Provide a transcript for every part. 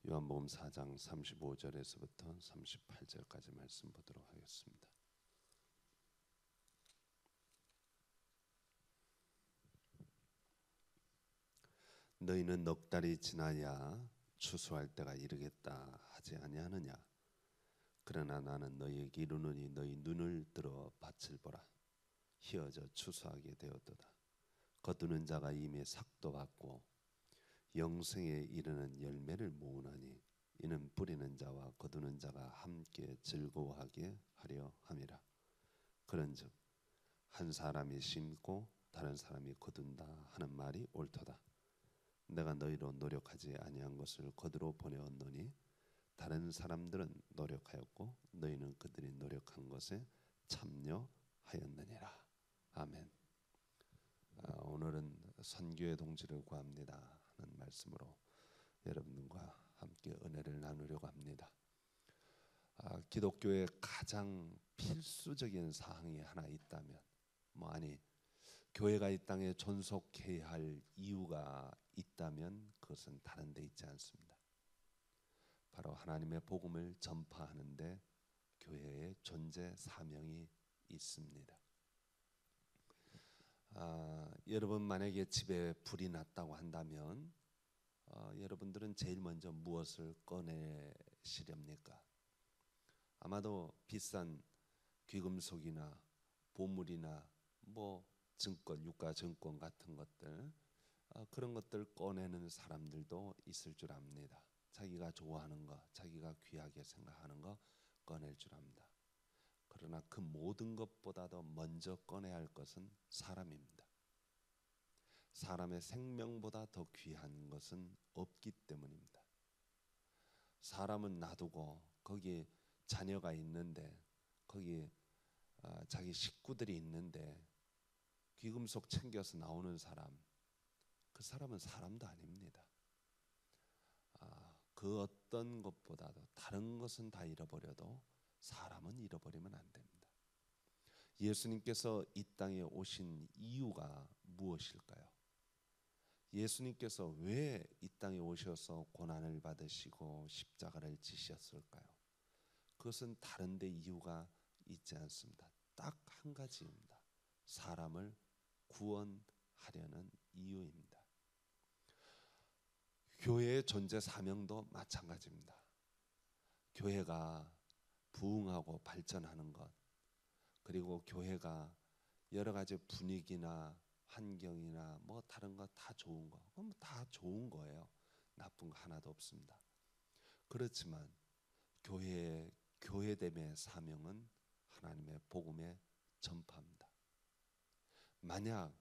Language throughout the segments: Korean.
요한복음 4장 35절에서부터 38절까지 말씀 보도록 하겠습니다. 너희는 넉 달이 지나야 추수할 때가 이르겠다 하지 아니하느냐? 그러나 나는 너희에게 이르노니 너희 눈을 들어 밭을 보라. 희어져 추수하게 되었도다. 거두는 자가 이미 삭도 받고 영생에 이르는 열매를 모으나니 이는 뿌리는 자와 거두는 자가 함께 즐거워하게 하려 함이라. 그런즉 한 사람이 심고 다른 사람이 거둔다 하는 말이 옳도다. 내가 너희로 노력하지 아니한 것을 거두러 보내었노니 다른 사람들은 노력하였고 너희는 그들이 노력한 것에 참여하였느니라. 아멘. 오늘은 선교의 동지를 구합니다 하는 말씀으로 여러분과 함께 은혜를 나누려고 합니다. 기독교의 가장 필수적인 사항이 하나 있다면 교회가 이 땅에 존속해야 할 이유가 있다면 그것은 다른 데 있지 않습니다. 바로 하나님의 복음을 전파하는데 교회의 존재 사명이 있습니다. 여러분 만약에 집에 불이 났다고 한다면 여러분들은 제일 먼저 무엇을 꺼내시렵니까? 아마도 비싼 귀금속이나 보물이나 증권, 유가 증권 같은 것들, 그런 것들 꺼내는 사람들도 있을 줄 압니다. 자기가 좋아하는 거, 자기가 귀하게 생각하는 거 꺼낼 줄 압니다. 그러나 그 모든 것보다도 먼저 꺼내야 할 것은 사람입니다. 사람의 생명보다 더 귀한 것은 없기 때문입니다. 사람은 놔두고 거기에 자녀가 있는데 거기에 자기 식구들이 있는데 귀금속 챙겨서 나오는 사람, 그 사람은 사람도 아닙니다. 그 어떤 것보다도 다른 것은 다 잃어버려도 사람은 잃어버리면 안 됩니다. 예수님께서 이 땅에 오신 이유가 무엇일까요? 예수님께서 왜 이 땅에 오셔서 고난을 받으시고 십자가를 지셨을까요? 그것은 다른 데 이유가 있지 않습니다. 딱 한 가지입니다. 사람을 구원하려는 이유입니다. 교회의 존재 사명도 마찬가지입니다. 교회가 부흥하고 발전하는 것, 그리고 교회가 여러 가지 분위기나 환경이나 다른 거 다 좋은 거, 그럼 다 좋은 거예요. 나쁜 거 하나도 없습니다. 그렇지만 교회의 교회됨의 사명은 하나님의 복음의 전파입니다. 만약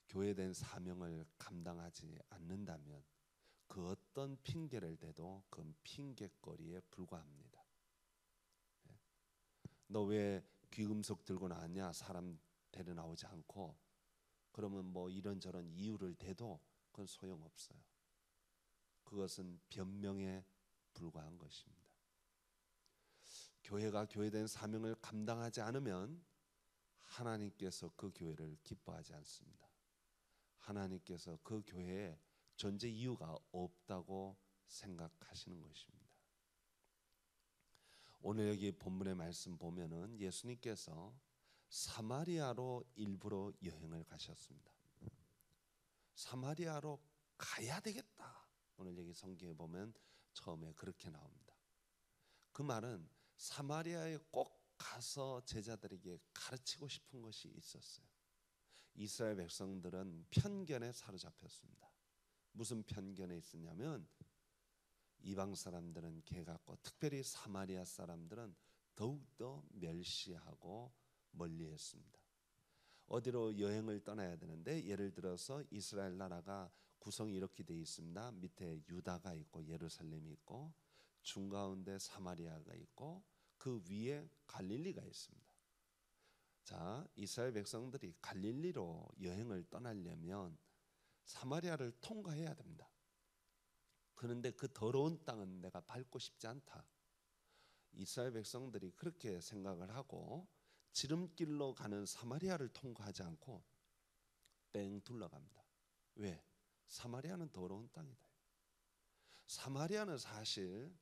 교회된 사명을 감당하지 않는다면 그 어떤 핑계를 대도 그건 핑계거리에 불과합니다. 너 왜 귀금속 들고 나왔냐? 사람 데려 나오지 않고. 그러면 이런저런 이유를 대도 그건 소용없어요. 그것은 변명에 불과한 것입니다. 교회가 교회된 사명을 감당하지 않으면 하나님께서 그 교회를 기뻐하지 않습니다. 하나님께서 그 교회에 존재 이유가 없다고 생각하시는 것입니다. 오늘 여기 본문의 말씀 보면은 예수님께서 사마리아로 일부러 여행을 가셨습니다. 사마리아로 가야 되겠다. 오늘 여기 성경에 보면 처음에 그렇게 나옵니다. 그 말은 사마리아에 꼭 가서 제자들에게 가르치고 싶은 것이 있었어요. 이스라엘 백성들은 편견에 사로잡혔습니다. 무슨 편견에 있었냐면 이방 사람들은 개같고 특별히 사마리아 사람들은 더욱더 멸시하고 멀리했습니다. 어디로 여행을 떠나야 되는데 예를 들어서 이스라엘 나라가 구성이 이렇게 되어 있습니다. 밑에 유다가 있고 예루살렘이 있고 중가운데 사마리아가 있고 그 위에 갈릴리가 있습니다. 자, 이스라엘 백성들이 갈릴리로 여행을 떠나려면 사마리아를 통과해야 됩니다. 그런데 그 더러운 땅은 내가 밟고 싶지 않다. 이스라엘 백성들이 그렇게 생각을 하고 지름길로 가는 사마리아를 통과하지 않고 뺑 둘러갑니다. 왜? 사마리아는 더러운 땅이다. 사마리아는 사실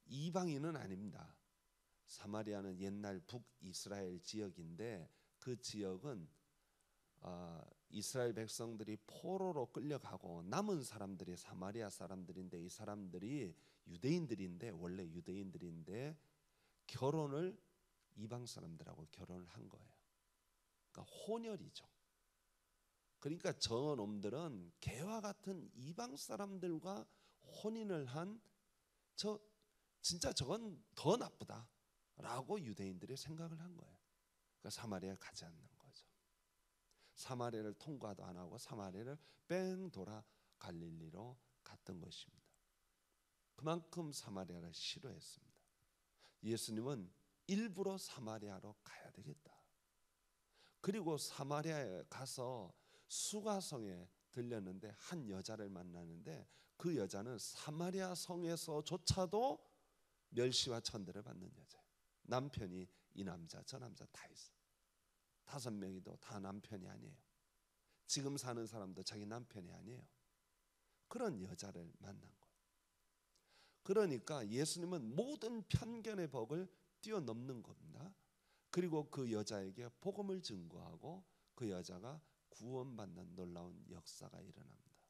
이방인은 아닙니다. 사마리아는 옛날 북이스라엘 지역인데 그 지역은 이스라엘 백성들이 포로로 끌려가고 남은 사람들이 사마리아 사람들인데, 이 사람들이 유대인들인데, 원래 유대인들인데 결혼을 이방 사람들하고 결혼을 한 거예요. 그러니까 혼혈이죠. 그러니까 저 놈들은 개와 같은 이방 사람들과 혼인을 한 진짜 저건 더 나쁘다라고 유대인들이 생각을 한 거예요. 그러니까 사마리아에 가지 않는 거죠. 사마리아를 통과도 안 하고 사마리아를 뺑 돌아 갈릴리로 갔던 것입니다. 그만큼 사마리아를 싫어했습니다. 예수님은 일부러 사마리아로 가야 되겠다. 그리고 사마리아에 가서 수가성에 들렸는데 한 여자를 만나는데, 그 여자는 사마리아 성에서조차도 멸시와 천대를 받는 여자예요. 남편이 이 남자 저 남자 다 있어. 5명이도 다 남편이 아니에요. 지금 사는 사람도 자기 남편이 아니에요. 그런 여자를 만난 거예요. 그러니까 예수님은 모든 편견의 벽을 뛰어넘는 겁니다. 그리고 그 여자에게 복음을 증거하고 그 여자가 구원받는 놀라운 역사가 일어납니다.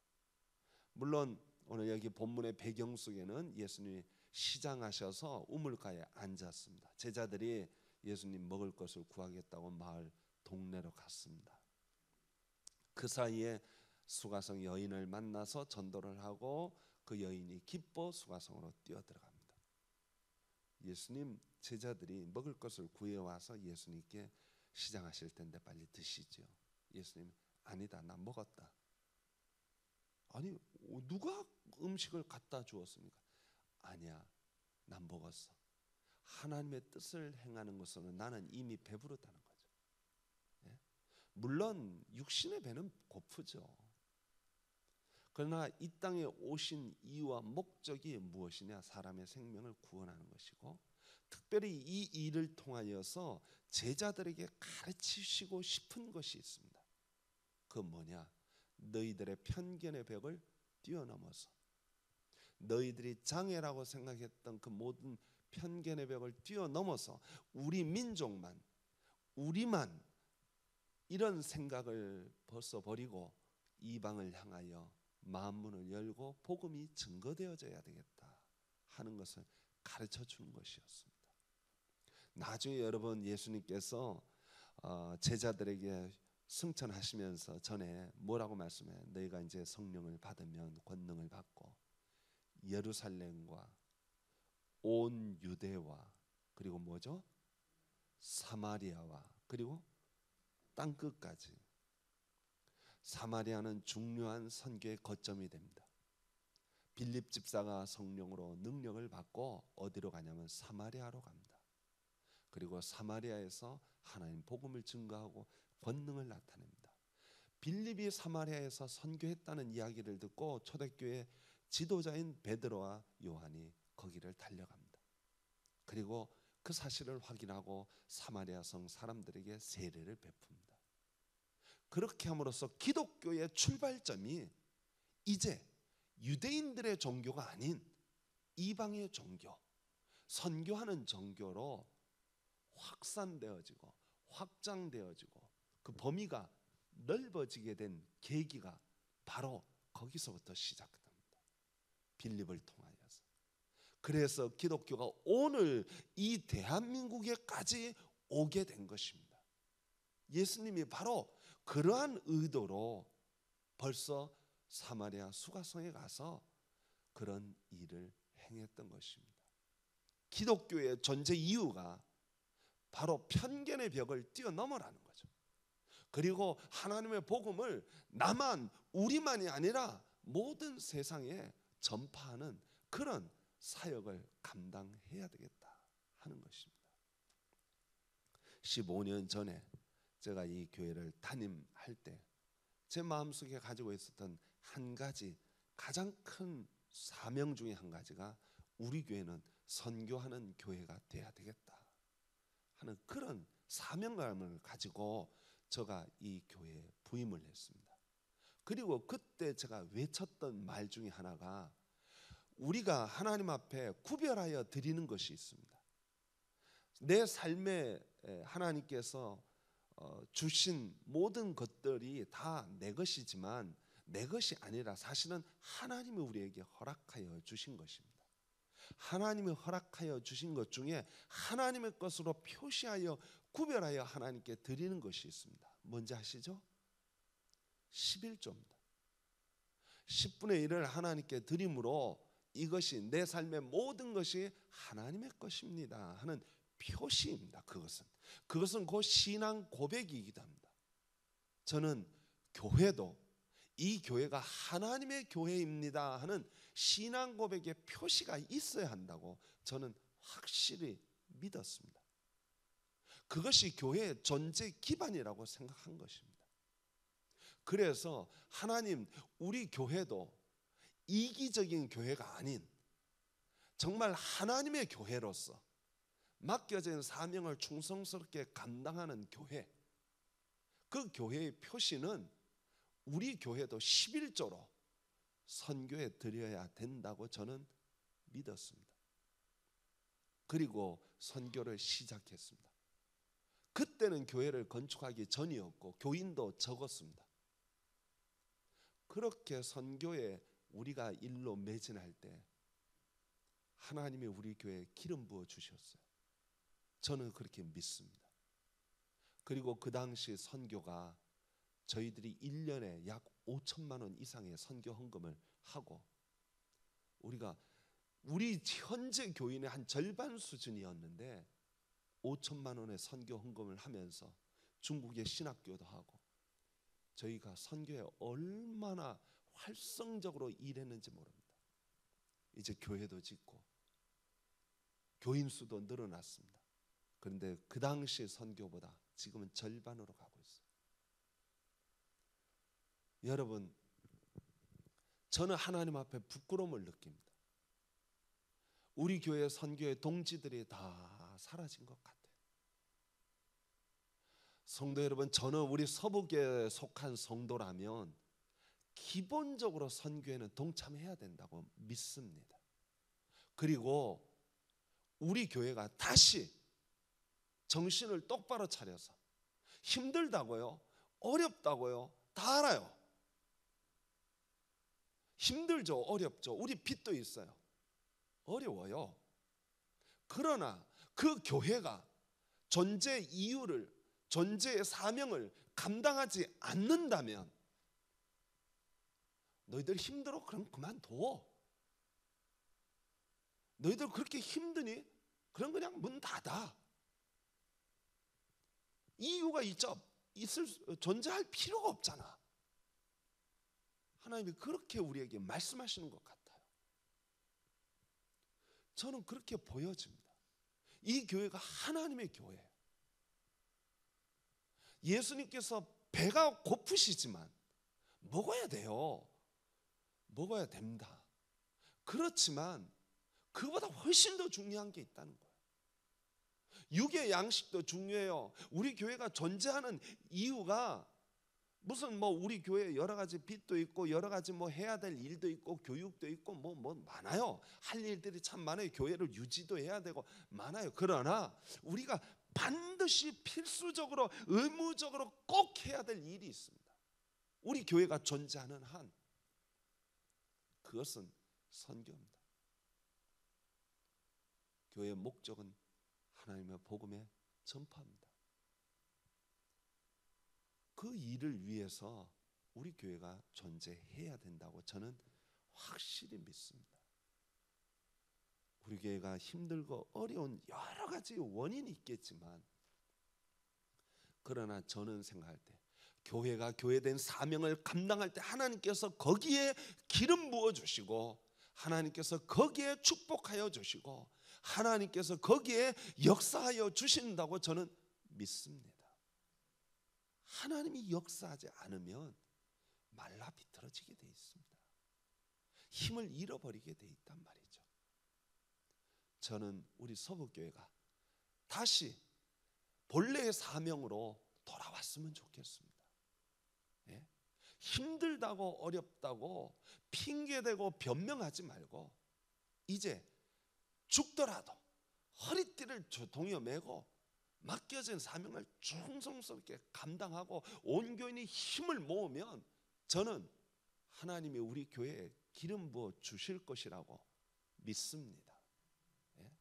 물론 오늘 여기 본문의 배경 속에는 예수님이 시장하셔서 우물가에 앉았습니다. 제자들이 예수님 먹을 것을 구하겠다고 마을 동네로 갔습니다. 그 사이에 수가성 여인을 만나서 전도를 하고 그 여인이 기뻐 수가성으로 뛰어들어갑니다. 예수님 제자들이 먹을 것을 구해와서 예수님께 시장하실 텐데 빨리 드시죠. 예수님 아니다, 나 먹었다. 아니 누가 음식을 갖다 주었습니까? 아니야, 난 먹었어. 하나님의 뜻을 행하는 것으로는 나는 이미 배부르다는 거죠. 예? 물론 육신의 배는 고프죠. 그러나 이 땅에 오신 이유와 목적이 무엇이냐? 사람의 생명을 구원하는 것이고, 특별히 이 일을 통하여서 제자들에게 가르치시고 싶은 것이 있습니다. 그 뭐냐? 너희들의 편견의 벽을 뛰어넘어서, 너희들이 장애라고 생각했던 그 모든 편견의 벽을 뛰어넘어서 우리 민족만, 우리만 이런 생각을 벗어버리고 이방을 향하여 마음문을 열고 복음이 증거되어져야 되겠다 하는 것을 가르쳐 주는 것이었습니다. 나중에 여러분 예수님께서 제자들에게 승천하시면서 전에 뭐라고 말씀해요? 너희가 이제 성령을 받으면 권능을 받고 예루살렘과 온 유대와 그리고 뭐죠? 사마리아와 그리고 땅끝까지. 사마리아는 중요한 선교의 거점이 됩니다. 빌립 집사가 성령으로 능력을 받고 어디로 가냐면 사마리아로 갑니다. 그리고 사마리아에서 하나님 복음을 증거하고 권능을 나타냅니다. 빌립이 사마리아에서 선교했다는 이야기를 듣고 초대교회 지도자인 베드로와 요한이 거기를 달려갑니다. 그리고 그 사실을 확인하고 사마리아 성 사람들에게 세례를 베풉니다. 그렇게 함으로써 기독교의 출발점이 이제 유대인들의 종교가 아닌 이방의 종교, 선교하는 종교로 확산되어지고 확장되어지고 그 범위가 넓어지게 된 계기가 바로 거기서부터 시작됩니다. 빌립을 통하여서. 그래서 기독교가 오늘 이 대한민국에까지 오게 된 것입니다. 예수님이 바로 그러한 의도로 벌써 사마리아 수가성에 가서 그런 일을 행했던 것입니다. 기독교의 존재 이유가 바로 편견의 벽을 뛰어넘으라는 거죠. 그리고 하나님의 복음을 나만, 우리만이 아니라 모든 세상에 전파하는 그런 사역을 감당해야 되겠다 하는 것입니다. 15년 전에 제가 이 교회를 담임할 때 제 마음속에 가지고 있었던 한 가지 가장 큰 사명 중에 한 가지가 우리 교회는 선교하는 교회가 돼야 되겠다 하는 그런 사명감을 가지고 제가 이 교회에 부임을 했습니다. 그리고 그때 제가 외쳤던 말 중에 하나가 우리가 하나님 앞에 구별하여 드리는 것이 있습니다. 내 삶에 하나님께서 주신 모든 것들이 다 내 것이지만 내 것이 아니라 사실은 하나님이 우리에게 허락하여 주신 것입니다. 하나님이 허락하여 주신 것 중에 하나님의 것으로 표시하여 구별하여 하나님께 드리는 것이 있습니다. 뭔지 아시죠? 11조입니다. 10분의 1을 하나님께 드림으로 이것이 내 삶의 모든 것이 하나님의 것입니다 하는 표시입니다. 그것은 곧 신앙 고백이기도 합니다. 저는 교회도 이 교회가 하나님의 교회입니다 하는 신앙 고백의 표시가 있어야 한다고 저는 확실히 믿었습니다. 그것이 교회의 존재 기반이라고 생각한 것입니다. 그래서 하나님, 우리 교회도 이기적인 교회가 아닌 정말 하나님의 교회로서 맡겨진 사명을 충성스럽게 감당하는 교회, 그 교회의 표시는 우리 교회도 11조로 선교에 드려야 된다고 저는 믿었습니다. 그리고 선교를 시작했습니다. 그때는 교회를 건축하기 전이었고 교인도 적었습니다. 그렇게 선교에 우리가 일로 매진할 때 하나님이 우리 교회에 기름 부어 주셨어요. 저는 그렇게 믿습니다. 그리고 그 당시 선교가 저희들이 1년에 약 5천만 원 이상의 선교 헌금을 하고 우리 현재 교인의 한 절반 수준이었는데 5천만 원의 선교 헌금을 하면서 중국의 신학교도 하고 저희가 선교에 얼마나 활성적으로 일했는지 모릅니다. 이제 교회도 짓고 교인 수도 늘어났습니다. 그런데 그 당시 선교보다 지금은 절반으로 가고 있어요. 여러분, 저는 하나님 앞에 부끄러움을 느낍니다. 우리 교회 선교의 동지들이 다 사라진 것 같아요. 성도 여러분, 저는 우리 서북에 속한 성도라면 기본적으로 선교에는 동참해야 된다고 믿습니다. 그리고 우리 교회가 다시 정신을 똑바로 차려서 힘들다고요, 어렵다고요, 다 알아요. 힘들죠, 어렵죠. 우리 빚도 있어요. 어려워요. 그러나 그 교회가 존재 이유를, 존재의 사명을 감당하지 않는다면 너희들 힘들어? 그럼 그만둬. 너희들 그렇게 힘드니? 그럼 그냥 문 닫아. 이유가 존재할 필요가 없잖아. 하나님이 그렇게 우리에게 말씀하시는 것 같아요. 저는 그렇게 보여집니다. 이 교회가 하나님의 교회예요. 예수님께서 배가 고프시지만 먹어야 돼요. 먹어야 됩니다. 그렇지만 그보다 훨씬 더 중요한 게 있다는 거예요. 육의 양식도 중요해요. 우리 교회가 존재하는 이유가 무슨 우리 교회에 여러 가지 빚도 있고 여러 가지 해야 될 일도 있고 교육도 있고 많아요. 할 일들이 참 많아요. 교회를 유지도 해야 되고 많아요. 그러나 우리가 반드시 필수적으로 의무적으로 꼭 해야 될 일이 있습니다. 우리 교회가 존재하는 한 그것은 선교입니다. 교회의 목적은 하나님의 복음의 전파입니다. 그 일을 위해서 우리 교회가 존재해야 된다고 저는 확실히 믿습니다. 우리 교회가 힘들고 어려운 여러 가지 원인이 있겠지만 그러나 저는 생각할 때 교회가 교회된 사명을 감당할 때 하나님께서 거기에 기름 부어 주시고 하나님께서 거기에 축복하여 주시고 하나님께서 거기에 역사하여 주신다고 저는 믿습니다. 하나님이 역사하지 않으면 말라 비틀어지게 돼 있습니다. 힘을 잃어버리게 돼 있단 말이죠. 저는 우리 서북교회가 다시 본래의 사명으로 돌아왔으면 좋겠습니다. 예? 힘들다고 어렵다고 핑계대고 변명하지 말고 이제 죽더라도 허리띠를 동여 매고 맡겨진 사명을 충성스럽게 감당하고 온 교인이 힘을 모으면 저는 하나님이 우리 교회에 기름 부어 주실 것이라고 믿습니다. 예?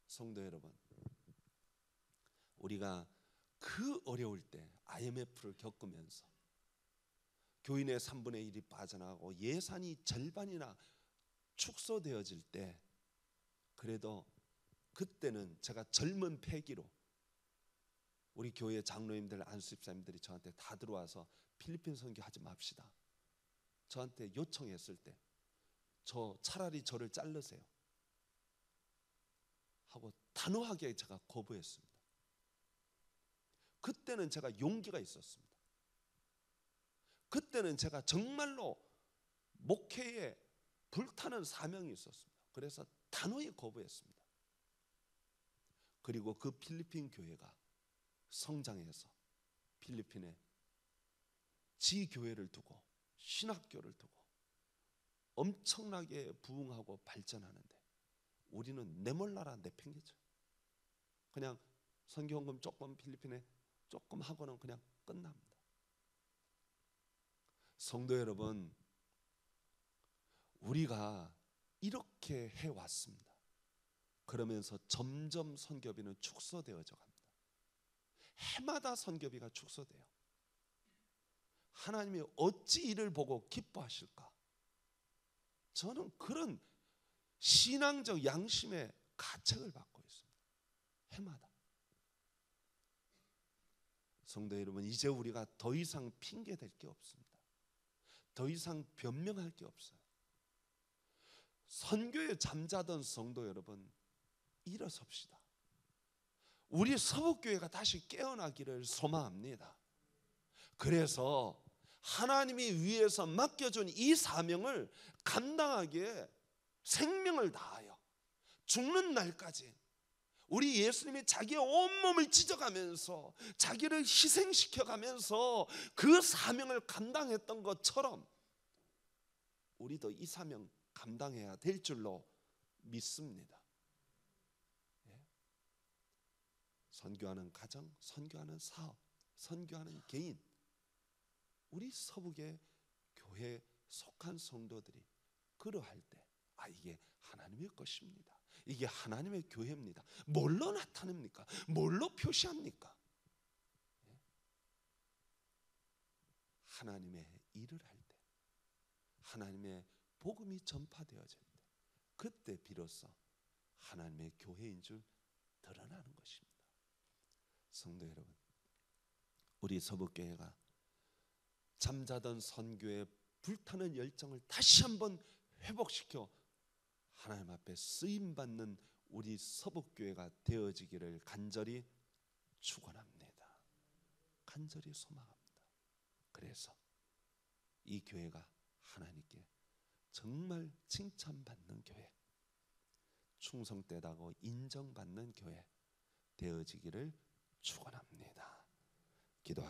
성도 여러분, 우리가 그 어려울 때 IMF를 겪으면서 교인의 3분의 1이 빠져나가고 예산이 절반이나 축소되어질 때, 그래도 그때는 제가 젊은 패기로 우리 교회 장로님들, 안수집사님들이 저한테 다 들어와서 필리핀 선교하지 맙시다 저한테 요청했을 때, 저 차라리 저를 자르세요 하고 단호하게 제가 거부했습니다. 그때는 제가 용기가 있었습니다. 그때는 제가 정말로 목회에 불타는 사명이 있었습니다. 그래서 단호히 거부했습니다. 그리고 그 필리핀 교회가 성장해서 필리핀에 지교회를 두고 신학교를 두고 엄청나게 부흥하고 발전하는데, 우리는 내몰라라 내팽개쳐. 그냥 선교헌금 조금 필리핀에 조금 하고는 그냥 끝납니다. 성도 여러분, 우리가 이렇게 해왔습니다. 그러면서 점점 선교비는 축소되어져 갑니다. 해마다 선교비가 축소돼요. 하나님이 어찌 이를 보고 기뻐하실까? 저는 그런 신앙적 양심의 가책을 받고 있습니다. 해마다. 성도 여러분, 이제 우리가 더 이상 핑계댈 게 없습니다. 더 이상 변명할 게 없어요. 선교에 잠자던 성도 여러분, 일어섭시다. 우리 서북교회가 다시 깨어나기를 소망합니다. 그래서 하나님이 위에서 맡겨준 이 사명을 감당하기에 생명을 다하여 죽는 날까지 우리 예수님이 자기의 온몸을 찢어가면서 자기를 희생시켜가면서 그 사명을 감당했던 것처럼 우리도 이 사명 감당해야 될 줄로 믿습니다. 예? 선교하는 가정, 선교하는 사업, 선교하는 개인, 우리 서북의 교회에 속한 성도들이 그러할 때, 이게 하나님의 것입니다. 이게 하나님의 교회입니다. 뭘로 나타냅니까? 뭘로 표시합니까? 하나님의 일을 할 때, 하나님의 복음이 전파되어질 때, 그때 비로소 하나님의 교회인 줄 드러나는 것입니다. 성도 여러분, 우리 서북교회가 잠자던 선교의 불타는 열정을 다시 한번 회복시켜 하나님 앞에 쓰임받는 우리 서북교회가 되어지기를 간절히 축원합니다. 간절히 소망합니다. 그래서 이 교회가 하나님께 정말 칭찬받는 교회, 충성되다고 인정받는 교회 되어지기를 축원합니다. 기도하겠습니다.